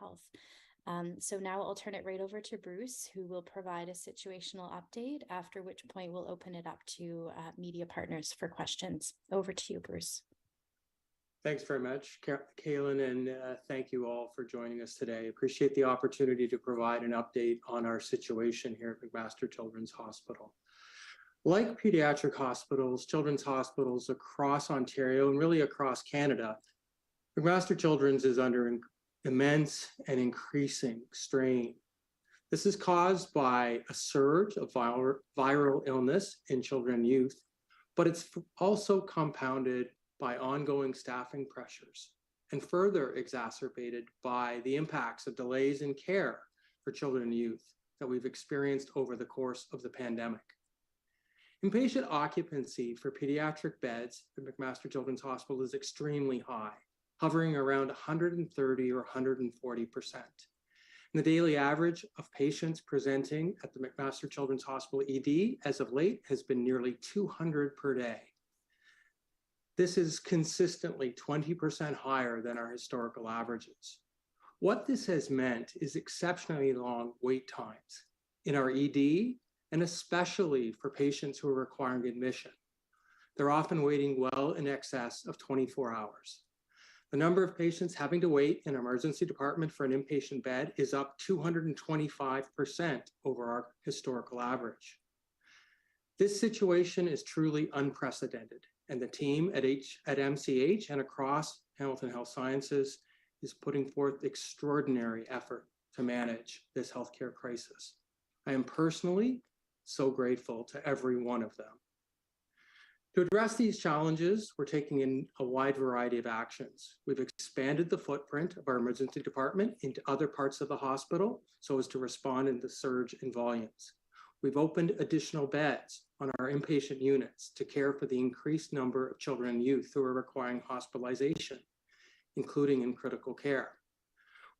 health. So now I'll turn it right over to Bruce, who will provide a situational update, after which point we'll open it up to media partners for questions. Over to you, Bruce. Thanks very much, Kaylin, and thank you all for joining us today. Appreciate the opportunity to provide an update on our situation here at McMaster Children's Hospital. Like pediatric hospitals, children's hospitals across Ontario and really across Canada, McMaster Children's is under immense and increasing strain. This is caused by a surge of viral illness in children and youth, but it's also compounded by ongoing staffing pressures and further exacerbated by the impacts of delays in care for children and youth that we've experienced over the course of the pandemic. Inpatient occupancy for pediatric beds at McMaster Children's Hospital is extremely high, hovering around 130 or 140%. And the daily average of patients presenting at the McMaster Children's Hospital ED as of late has been nearly 200 per day. This is consistently 20% higher than our historical averages. What this has meant is exceptionally long wait times in our ED, and especially for patients who are requiring admission. They're often waiting well in excess of 24 hours. The number of patients having to wait in an emergency department for an inpatient bed is up 225% over our historical average. This situation is truly unprecedented, and the team at MCH and across Hamilton Health Sciences is putting forth extraordinary effort to manage this healthcare crisis. I am personally so grateful to every one of them. To address these challenges, we're taking in a wide variety of actions. We've expanded the footprint of our emergency department into other parts of the hospital so as to respond in the surge in volumes. We've opened additional beds on our inpatient units to care for the increased number of children and youth who are requiring hospitalization, including in critical care.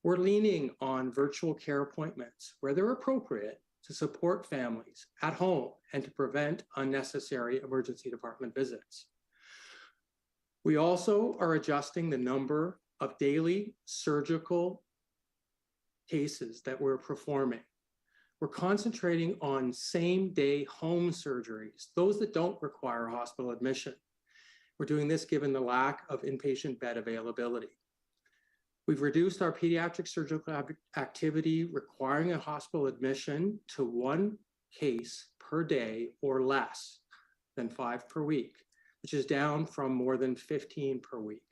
We're leaning on virtual care appointments where they're appropriate to support families at home and to prevent unnecessary emergency department visits. We also are adjusting the number of daily surgical cases that we're performing. We're concentrating on same-day home surgeries, those that don't require hospital admission. We're doing this given the lack of inpatient bed availability. We've reduced our pediatric surgical activity requiring a hospital admission to 1 case per day or less than 5 per week, which is down from more than 15 per week.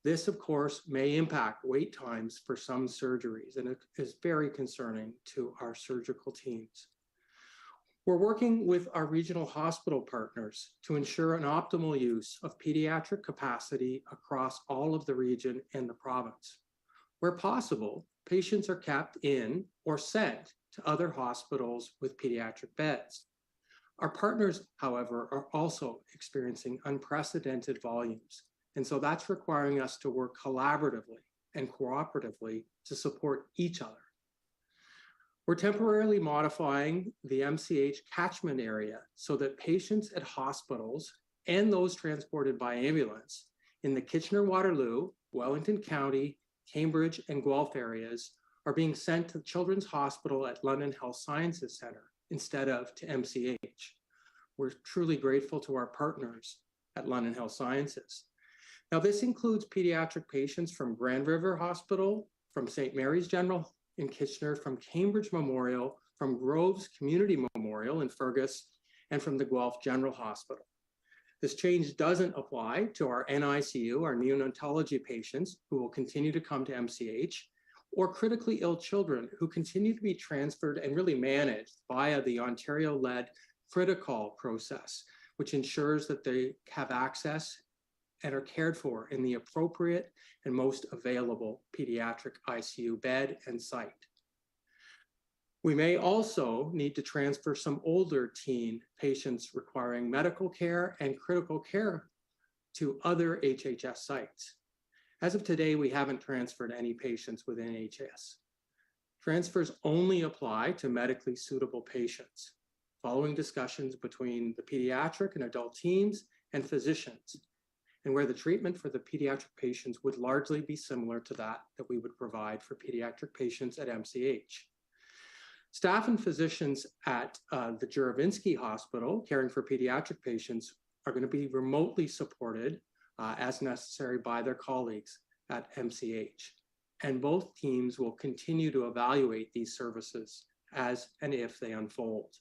This, of course, may impact wait times for some surgeries, and it is very concerning to our surgical teams. We're working with our regional hospital partners to ensure an optimal use of pediatric capacity across all of the region and the province. Where possible, patients are kept in or sent to other hospitals with pediatric beds. Our partners, however, are also experiencing unprecedented volumes, and so that's requiring us to work collaboratively and cooperatively to support each other. We're temporarily modifying the MCH catchment area so that patients at hospitals and those transported by ambulance in the Kitchener-Waterloo, Wellington County, Cambridge, and Guelph areas are being sent to Children's Hospital at London Health Sciences Centre instead of to MCH. We're truly grateful to our partners at London Health Sciences. Now, this includes pediatric patients from Grand River Hospital, from St. Mary's General in Kitchener, from Cambridge Memorial, from Groves Community Memorial in Fergus, and from the Guelph General Hospital. This change doesn't apply to our NICU, our neonatology patients, who will continue to come to MCH, or critically ill children who continue to be transferred and really managed via the Ontario-led Critical process, which ensures that they have access and are cared for in the appropriate and most available pediatric ICU bed and site. We may also need to transfer some older teen patients requiring medical care and critical care to other HHS sites. As of today, we haven't transferred any patients within HHS. Transfers only apply to medically suitable patients, following discussions between the pediatric and adult teams and physicians. and where the treatment for the pediatric patients would largely be similar to that we would provide for pediatric patients at MCH. Staff and physicians at the Juravinski Hospital caring for pediatric patients are going to be remotely supported as necessary by their colleagues at MCH. And both teams will continue to evaluate these services as and if they unfold.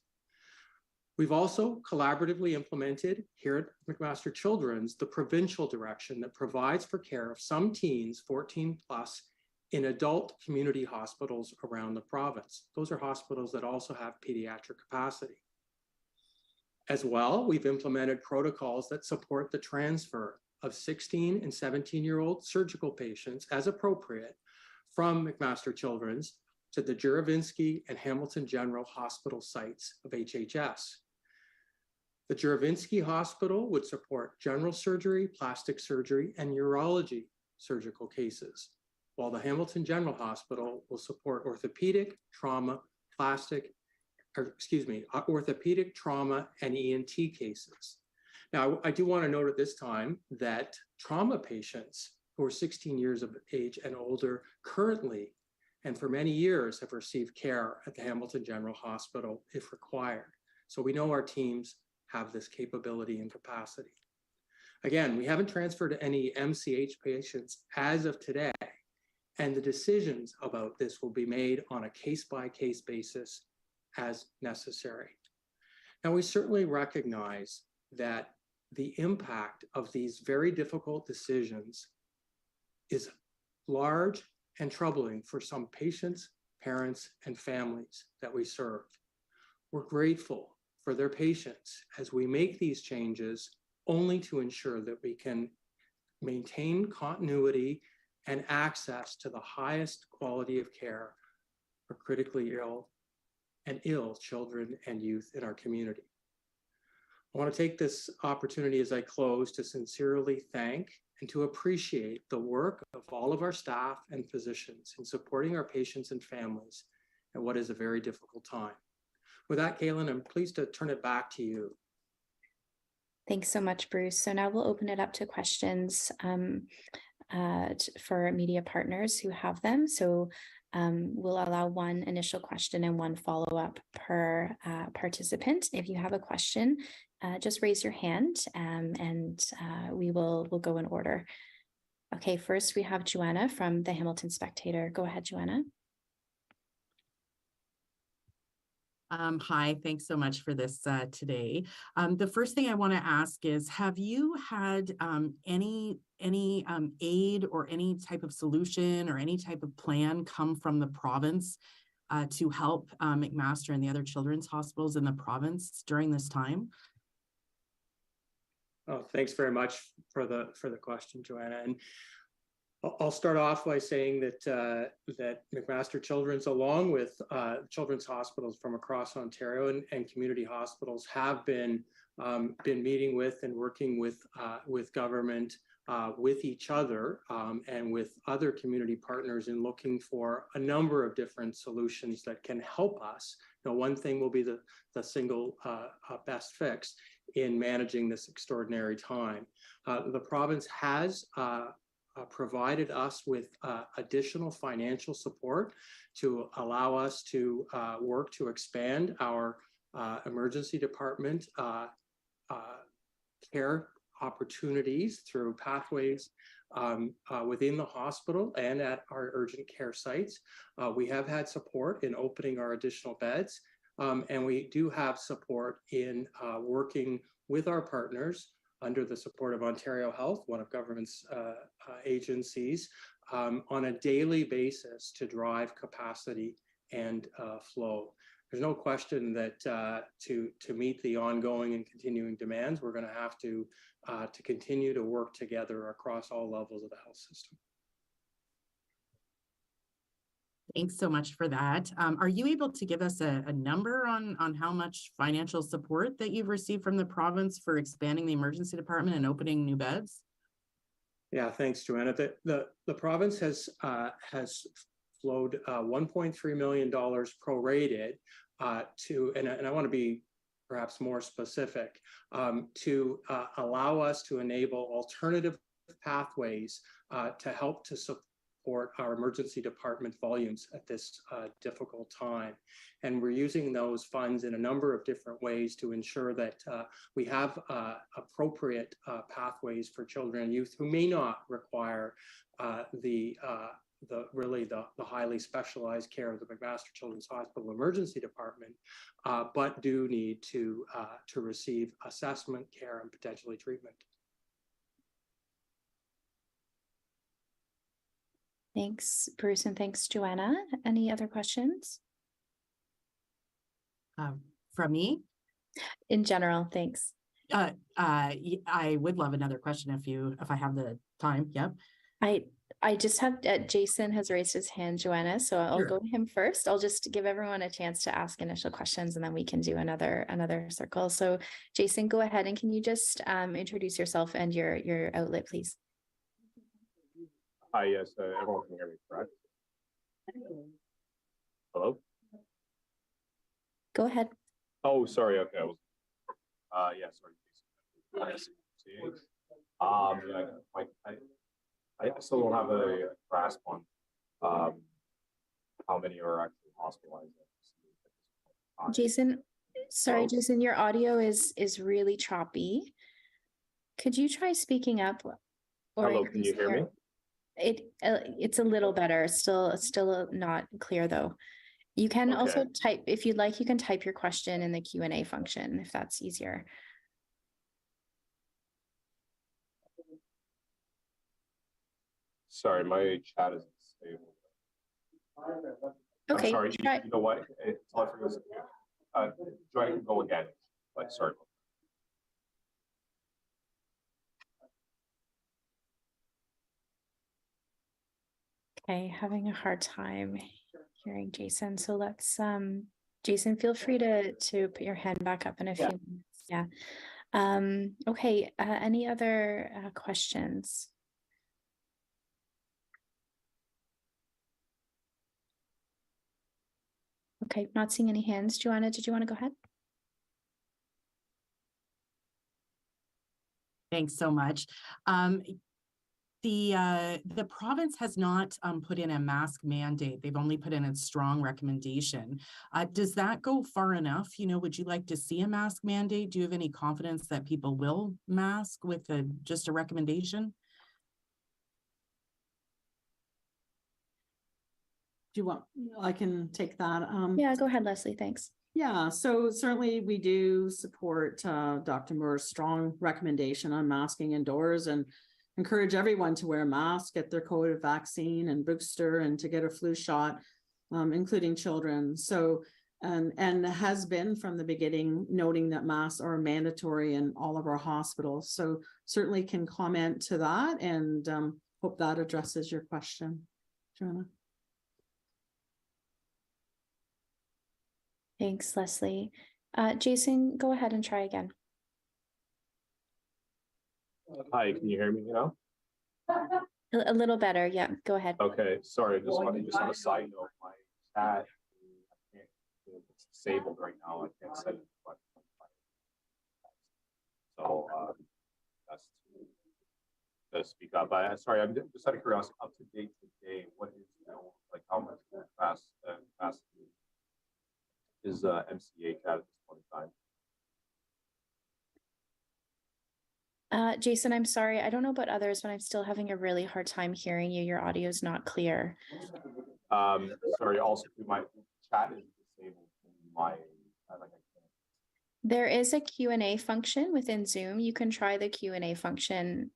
We've also collaboratively implemented here at McMaster Children's the provincial direction that provides for care of some teens 14 plus in adult community hospitals around the province. Those are hospitals that also have pediatric capacity. As well, we've implemented protocols that support the transfer of 16 and 17-year-old surgical patients as appropriate from McMaster Children's to the Juravinski and Hamilton General Hospital sites of HHS. The Juravinski Hospital would support general surgery, plastic surgery, and urology surgical cases, while the Hamilton General Hospital will support orthopedic, trauma, orthopedic, trauma, and ENT cases. Now, I do want to note at this time that trauma patients who are 16 years of age and older currently and for many years have received care at the Hamilton General Hospital if required. So we know our teams have this capability and capacity. Again, we haven't transferred any MCH patients as of today, and the decisions about this will be made on a case-by-case basis as necessary. Now, we certainly recognize that the impact of these very difficult decisions is large and troubling for some patients, parents, and families that we serve. We're grateful for their patience as we make these changes only to ensure that we can maintain continuity and access to the highest quality of care for critically ill children and youth in our community. I want to take this opportunity as I close to sincerely thank and to appreciate the work of all of our staff and physicians in supporting our patients and families at what is a very difficult time. With that, Kaylin, I'm pleased to turn it back to you. Thanks so much, Bruce. So now we'll open it up to questions for media partners who have them. So we'll allow one initial question and one follow-up per participant. If you have a question, just raise your hand and we'll go in order. Okay, first we have Joanna from the Hamilton Spectator. Go ahead, Joanna. Hi, thanks so much for this today. The first thing I want to ask is, have you had any aid or any type of solution or any type of plan come from the province to help McMaster and the other children's hospitals in the province during this time? Oh, thanks very much for the question, Joanna. And I'll start off by saying that McMaster Children's, along with children's hospitals from across Ontario and community hospitals, have been meeting with and working with government, with each other, and with other community partners in looking for a number of different solutions that can help us. Now, one thing will be the single best fix in managing this extraordinary time. The province has provided us with additional financial support to allow us to work to expand our emergency department care opportunities through pathways within the hospital and at our urgent care sites. We have had support in opening our additional beds, and we do have support in working with our partners under the support of Ontario Health, one of government's agencies, on a daily basis to drive capacity and flow. There's no question that to meet the ongoing and continuing demands, we're going to have to continue to work together across all levels of the health system. Thanks so much for that. Are you able to give us a number on how much financial support that you've received from the province for expanding the emergency department and opening new beds? Yeah, thanks, Joanna. The province has flowed $1.3 million prorated to, and I want to be perhaps more specific, to allow us to enable alternative pathways to help to support our emergency department volumes at this difficult time. And we're using those funds in a number of different ways to ensure that we have appropriate pathways for children and youth who may not require the highly specialized care of the McMaster Children's Hospital Emergency Department, but do need to receive assessment, care, and potentially treatment. Thanks, Bruce, and thanks, Joanna. Any other questions? From me? In general, thanks. I would love another question if I have the time. Yep. I just have Jason has raised his hand, Joanna, so I'll Sure. go to him first. I'll just give everyone a chance to ask initial questions and then we can do another circle. So Jason, go ahead, and can you just introduce yourself and your outlet, please? Hi, yes, everyone can hear me, correct? Hello? Go ahead. Oh, sorry, okay, I was, yeah, sorry. I still don't have a grasp on how many are actually hospitalized. Jason, sorry, Jason, your audio is really choppy. Could you try speaking up? Or Hello, can you hear me? It's a little better. Still not clear though. You can also type, if you'd like, you can type your question in the Q&A function if that's easier. Sorry, my chat is disabled. Okay. I'm sorry, you know what? Joy, can go again. But sorry. Okay, having a hard time hearing Jason. So let's Jason, feel free to put your hand back up in a few minutes. Yeah. Okay, any other questions? Okay, not seeing any hands. Joanna, did you want to go ahead? Thanks so much. The province has not put in a mask mandate. They've only put in a strong recommendation. Does that go far enough? You know, would you like to see a mask mandate? Do you have any confidence that people will mask with just a recommendation? Do you want, I can take that. Yeah, go ahead, Leslie, thanks. Yeah, so certainly we do support Dr. Moore's strong recommendation on masking indoors and encourage everyone to wear a mask, get their COVID vaccine and booster, and to get a flu shot, including children. So, and has been from the beginning, noting that masks are mandatory in all of our hospitals. So certainly can comment to that, and hope that addresses your question, Joanna. Thanks, Leslie. Jason, go ahead and try again. Hi, can you hear me now? A little better, yeah, go ahead. Okay, sorry, just on a side note, my chat, it's disabled right now. I can't send it. So that's to speak up. Sorry, I'm just out of curiosity, up to date today, what is, like how much fast is MCH at this point in time? Jason, I'm sorry. I don't know about others, but I'm still having a really hard time hearing you. Your audio is not clear. Sorry, also my chat is disabled. There is a Q&A function within Zoom. You can try the Q&A function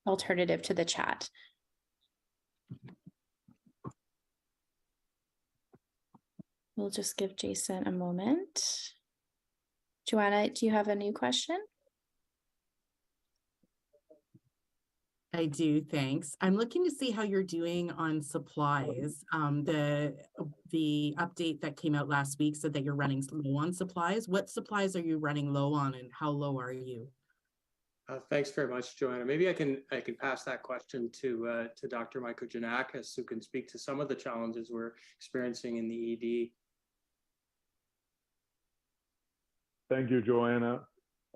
alternative to the chat. We'll just give Jason a moment. Joanna, do you have a new question? I do, thanks. I'm looking to see how you're doing on supplies. The update that came out last week said that you're running low on supplies. What supplies are you running low on, and how low are you? Thanks very much, Joanna. Maybe I can pass that question to Dr. Michael Janakis, who can speak to some of the challenges we're experiencing in the ED. Thank you, Joanna.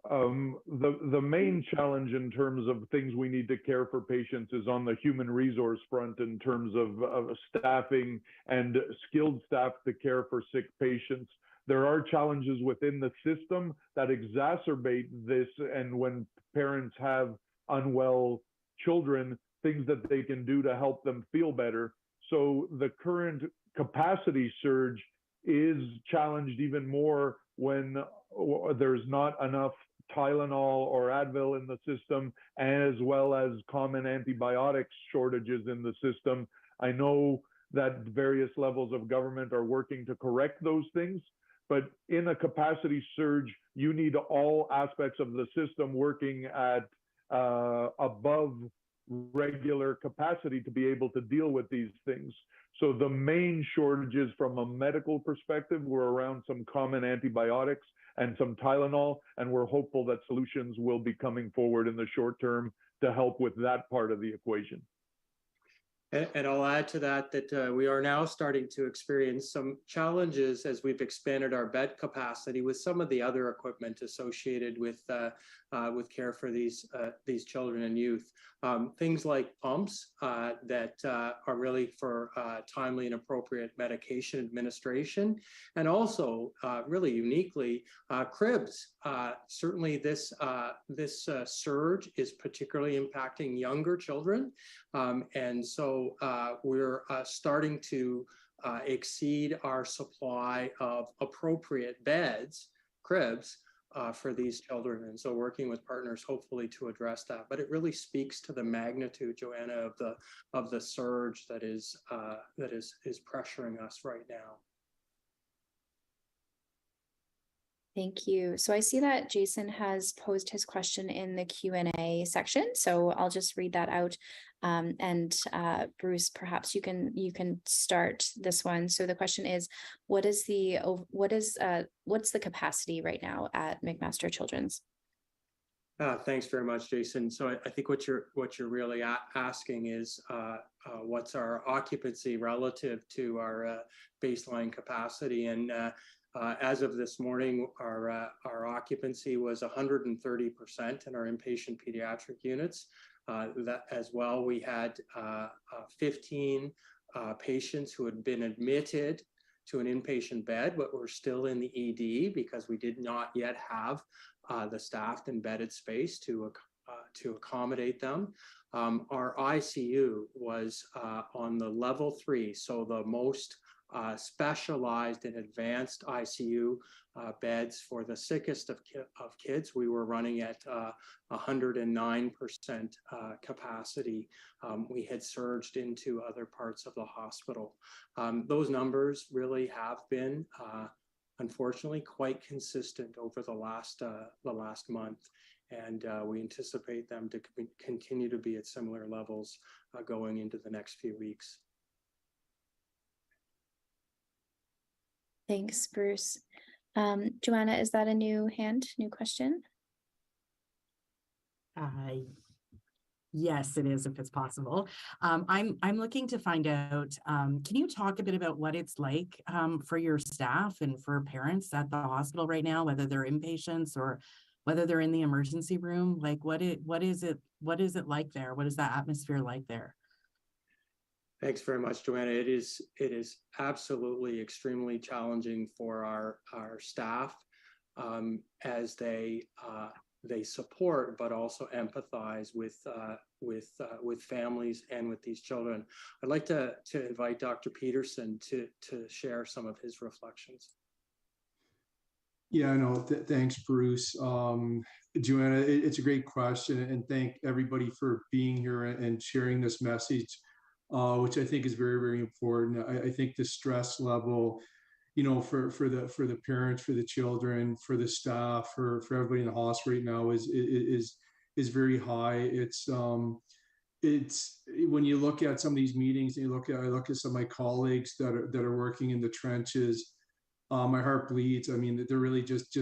The main challenge in terms of things we need to care for patients is on the human resource front in terms of staffing and skilled staff to care for sick patients. There are challenges within the system that exacerbate this, and when parents have unwell children, things that they can do to help them feel better. So the current capacity surge is challenged even more when there's not enough Tylenol or Advil in the system, as well as common antibiotics shortages in the system. I know that various levels of government are working to correct those things, but in a capacity surge, you need all aspects of the system working at above regular capacity to be able to deal with these things. So the main shortages from a medical perspective were around some common antibiotics and some Tylenol, and we're hopeful that solutions will be coming forward in the short term to help with that part of the equation. And I'll add to that we are now starting to experience some challenges as we've expanded our bed capacity with some of the other equipment associated with care for these children and youth. Things like pumps that are really for timely and appropriate medication administration, and also really uniquely cribs. Certainly this surge is particularly impacting younger children, and so we're starting to exceed our supply of appropriate beds, cribs, for these children. And so working with partners, hopefully to address that. But it really speaks to the magnitude, Joanna, of the surge that is pressuring us right now. Thank you. So I see that Jason has posed his question in the Q&A section, so I'll just read that out. Bruce, perhaps you can start this one. So the question is, what's the capacity right now at McMaster Children's? Thanks very much, Jason. So I think what you're really asking is what's our occupancy relative to our baseline capacity, and as of this morning, our occupancy was 130% in our inpatient pediatric units. That as well, we had 15 patients who had been admitted to an inpatient bed, but were still in the ED because we did not yet have the staffed and bedded space to accommodate them. Our ICU was on the level 3, so the most specialized and advanced ICU beds for the sickest of kids. We were running at 109% capacity. We had surged into other parts of the hospital. Those numbers really have been, unfortunately, quite consistent over the last month, and we anticipate them to continue to be at similar levels going into the next few weeks. Thanks, Bruce. Joanna, is that a new question? Yes, it is, if it's possible. I'm looking to find out, can you talk a bit about what it's like for your staff and for parents at the hospital right now, whether they're inpatients or whether they're in the emergency room? Like, what is it like there? What is that atmosphere like there? Thanks very much, Joanna. It is absolutely extremely challenging for our staff as they support but also empathize with families and with these children. I'd like to invite Dr. Peterson to share some of his reflections. Yeah, no, thanks, Bruce. Joanna, it's a great question, and thank everybody for being here and sharing this message, which I think is very, very important. I think the stress level, for the parents, for the children, for the staff, for everybody in the hospital right now is very high. It's when you look at some of these meetings, and I look at some of my colleagues that are working in the trenches. My heart bleeds. I mean, they're really just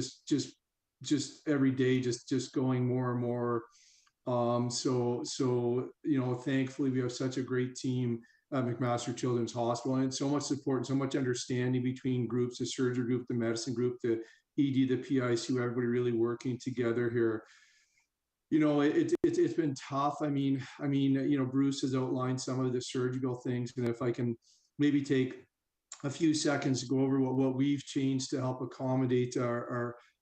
every day, just going more and more. So thankfully we have such a great team at McMaster Children's Hospital, and so much support and so much understanding between groups, the surgery group, the medicine group, the ED, the PICU, everybody really working together here. You know, it's been tough. I mean, you know, Bruce has outlined some of the surgical things, and if I can maybe take a few seconds to go over what we've changed to help accommodate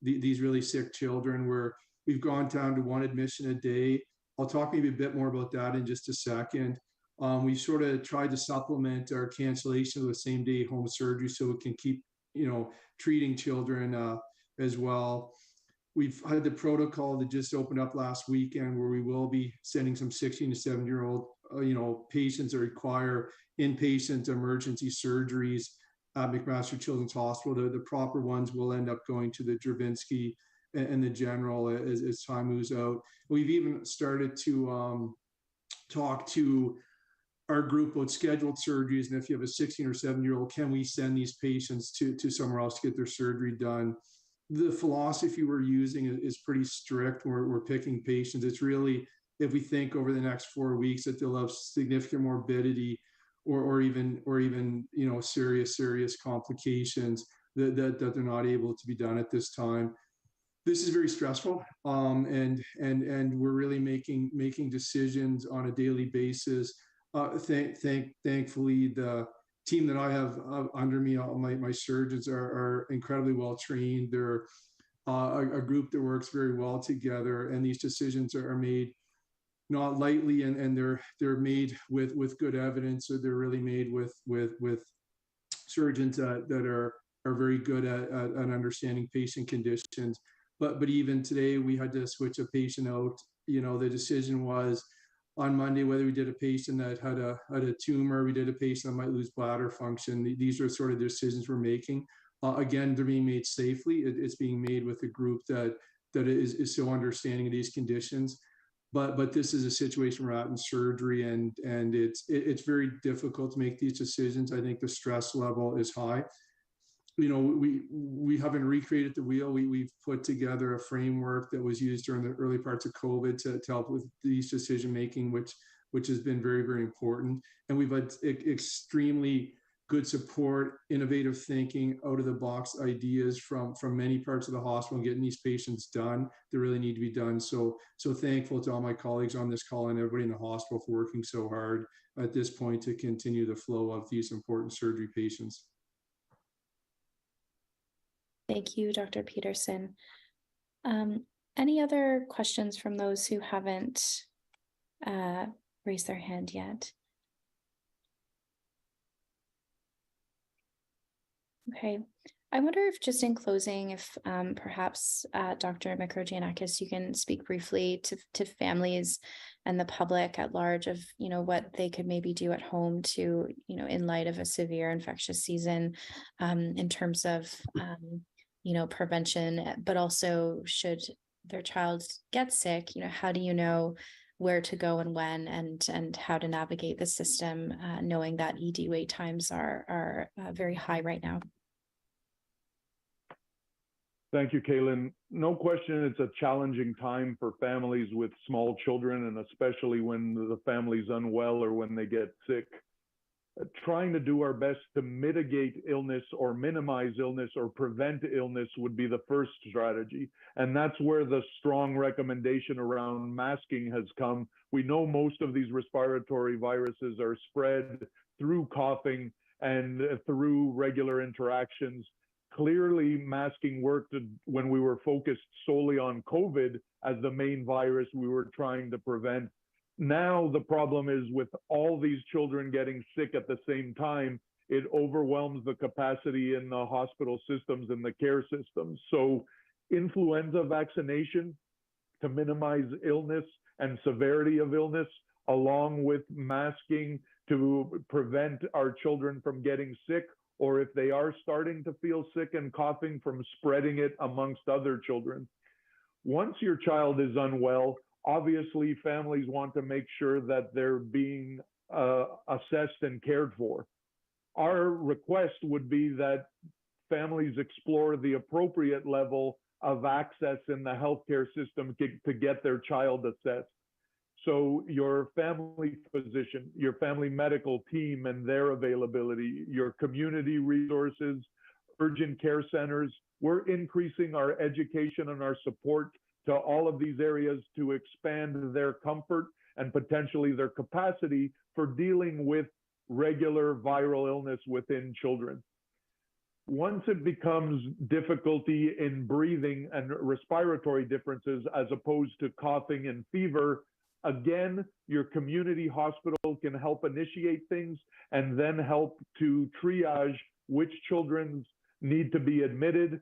these really sick children, where we've gone down to 1 admission a day. I'll talk maybe a bit more about that in just a second. We've sort of tried to supplement our cancellation of the same day home surgery so we can keep, you know, treating children as well. We've had the protocol that just opened up last weekend, where we will be sending some 16 to 17-year-old, you know, patients that require inpatient emergency surgeries at McMaster Children's Hospital. The proper ones will end up going to the Dravinsky and the general as time moves out. We've even started to talk to our group about scheduled surgeries, and if you have a 16 or 17-year-old, can we send these patients to somewhere else to get their surgery done? The philosophy we're using is pretty strict. We're picking patients. It's really, if we think over the next 4 weeks that they'll have significant morbidity or even you know, serious complications that they're not able to be done at this time. This is very stressful, and we're really making decisions on a daily basis. Thankfully, the team that I have under me, all my surgeons are incredibly well trained. They're a group that works very well together, and these decisions are made not lightly, and they're made with good evidence. So they're really made with surgeons that are very good at understanding patient conditions. But even today, we had to switch a patient out. You know, the decision was on Monday whether we did a patient that had a tumor, we did a patient that might lose bladder function. These are sort of the decisions we're making. Again, they're being made safely. It's being made with a group that is so understanding of these conditions. But this is a situation we're at in surgery, and it's very difficult to make these decisions. I think the stress level is high. You know, we haven't recreated the wheel. We've put together a framework that was used during the early parts of COVID to help with these decision making, which has been very, very important. And we've had extremely good support, innovative thinking, out of the box ideas from many parts of the hospital, and getting these patients done that really need to be done. So thankful to all my colleagues on this call and everybody in the hospital for working so hard at this point to continue the flow of these important surgery patients. Thank you, Dr. Peterson. Any other questions from those who haven't raised their hand yet? Okay. I wonder if, just in closing, if perhaps Dr. Mikrogiannakis, you can speak briefly to families and the public at large of, you know, what they could maybe do at home to, you know, in light of a severe infectious season, in terms of you know, prevention, but also should their child get sick, you know, how do you know where to go and when, and how to navigate the system, knowing that ED wait times are very high right now? Thank you, Kaylin. No question, it's a challenging time for families with small children, and especially when the family's unwell or when they get sick. Trying to do our best to mitigate illness or minimize illness or prevent illness would be the first strategy. And that's where the strong recommendation around masking has come. We know most of these respiratory viruses are spread through coughing and through regular interactions. Clearly, masking worked when we were focused solely on COVID as the main virus we were trying to prevent. Now the problem is, with all these children getting sick at the same time, it overwhelms the capacity in the hospital systems and the care systems. So influenza vaccination to minimize illness and severity of illness, along with masking to prevent our children from getting sick, or if they are starting to feel sick and coughing, from spreading it amongst other children. Once your child is unwell, obviously families want to make sure that they're being assessed and cared for. Our request would be that families explore the appropriate level of access in the healthcare system to get their child assessed. So your family physician, your family medical team and their availability, your community resources, urgent care centers, we're increasing our education and our support to all of these areas to expand their comfort and potentially their capacity for dealing with regular viral illness within children. Once it becomes difficulty in breathing and respiratory differences as opposed to coughing and fever, again, your community hospital can help initiate things and then help to triage which children need to be admitted,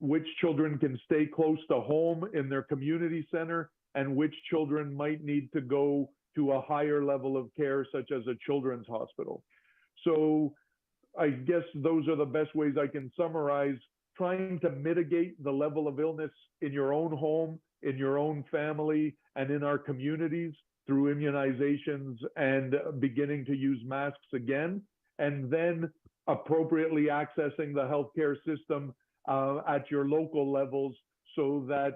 which children can stay close to home in their community center, and which children might need to go to a higher level of care, such as a children's hospital. So I guess those are the best ways I can summarize trying to mitigate the level of illness in your own home, in your own family, and in our communities through immunizations and beginning to use masks again, and then appropriately accessing the healthcare system at your local levels so that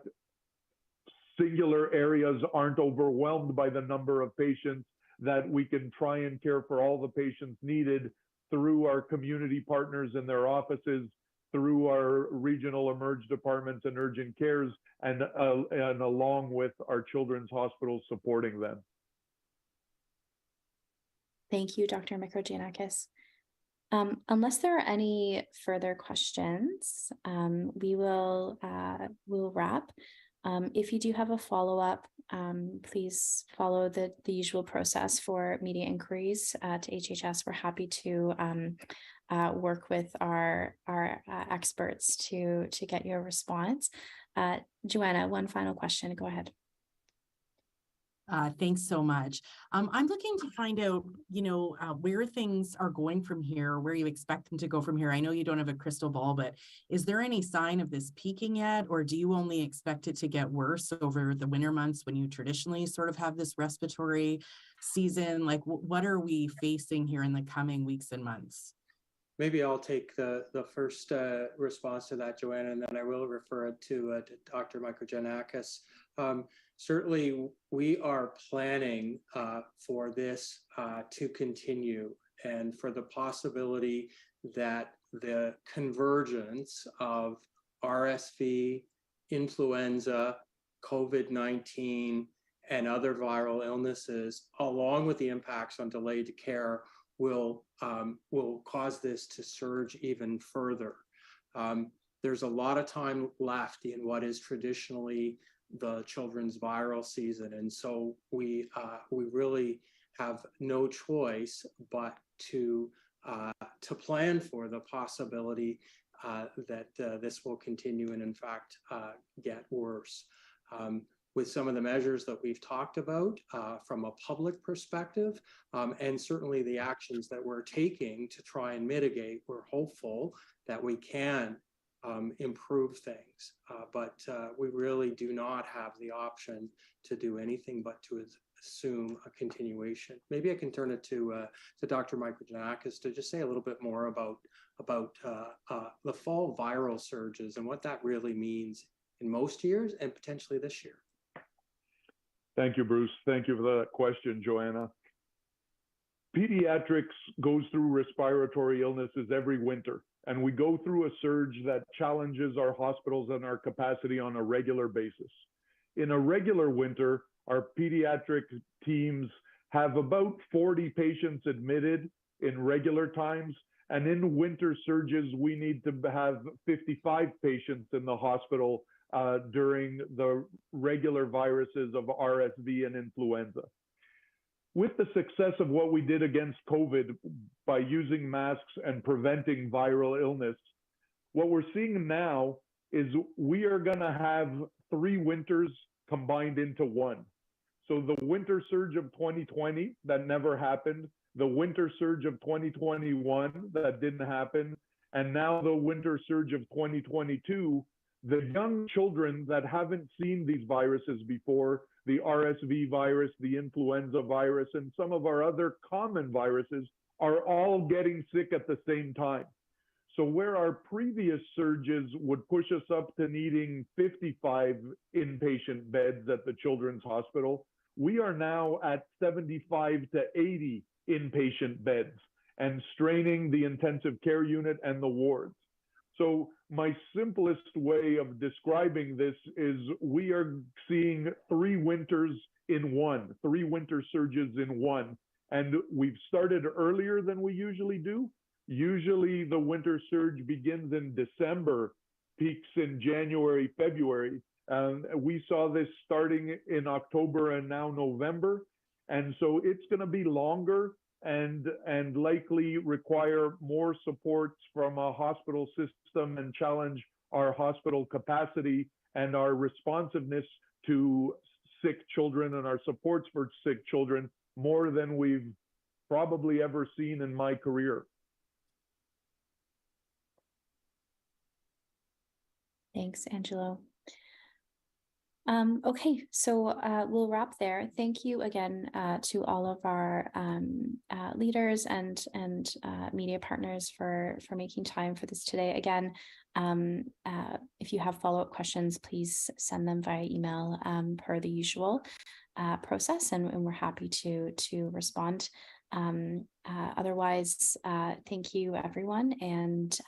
singular areas aren't overwhelmed by the number of patients, that we can try and care for all the patients needed through our community partners in their offices, through our regional emerge departments and urgent cares, and along with our children's hospitals supporting them. Thank you, Dr. Microgiannakis. Unless there are any further questions, we'll wrap. If you do have a follow-up, please follow the usual process for media inquiries to HHS. We're happy to work with our experts to get your response. Joanna, one final question. Go ahead. Thanks so much. I'm looking to find out, where things are going from here, where you expect them to go from here. I know you don't have a crystal ball, but is there any sign of this peaking yet, or do you only expect it to get worse over the winter months when you traditionally sort of have this respiratory season? Like, what are we facing here in the coming weeks and months? Maybe I'll take the first response to that, Joanna, and then I will refer it to Dr. Microgiannakis. Certainly, we are planning for this to continue, and for the possibility that the convergence of RSV, influenza, COVID-19, and other viral illnesses, along with the impacts on delayed care, will cause this to surge even further. There's a lot of time left in what is traditionally the children's viral season, and so we really have no choice but to plan for the possibility that this will continue and in fact get worse. With some of the measures that we've talked about from a public perspective, and certainly the actions that we're taking to try and mitigate, we're hopeful that we can improve things, but we really do not have the option to do anything but to assume a continuation. Maybe I can turn it to Dr. Microgiannakis to just say a little bit more about the fall viral surges and what that really means in most years and potentially this year. Thank you, Bruce. Thank you for that question, Joanna. Pediatrics goes through respiratory illnesses every winter, and we go through a surge that challenges our hospitals and our capacity on a regular basis. In a regular winter, our pediatric teams have about 40 patients admitted in regular times, and in winter surges, we need to have 55 patients in the hospital during the regular viruses of RSV and influenza. With the success of what we did against COVID by using masks and preventing viral illness, what we're seeing now is we are going to have 3 winters combined into one. So the winter surge of 2020 that never happened, the winter surge of 2021 that didn't happen, and now the winter surge of 2022, the young children that haven't seen these viruses before, the RSV virus, the influenza virus, and some of our other common viruses, are all getting sick at the same time. So where our previous surges would push us up to needing 55 inpatient beds at the Children's Hospital, we are now at 75 to 80 inpatient beds and straining the intensive care unit and the wards. So my simplest way of describing this is we are seeing 3 winters in one, 3 winter surges in one. And we've started earlier than we usually do. Usually the winter surge begins in December, peaks in January, February. We saw this starting in October and now November. And so it's going to be longer and likely require more supports from a hospital system and challenge our hospital capacity and our responsiveness to sick children and our supports for sick children more than we've probably ever seen in my career. Thanks, Angelo. Okay, so we'll wrap there. Thank you again to all of our leaders and media partners for making time for this today. Again, if you have follow-up questions, please send them via email per the usual process, and we're happy to respond. Otherwise, thank you, everyone, and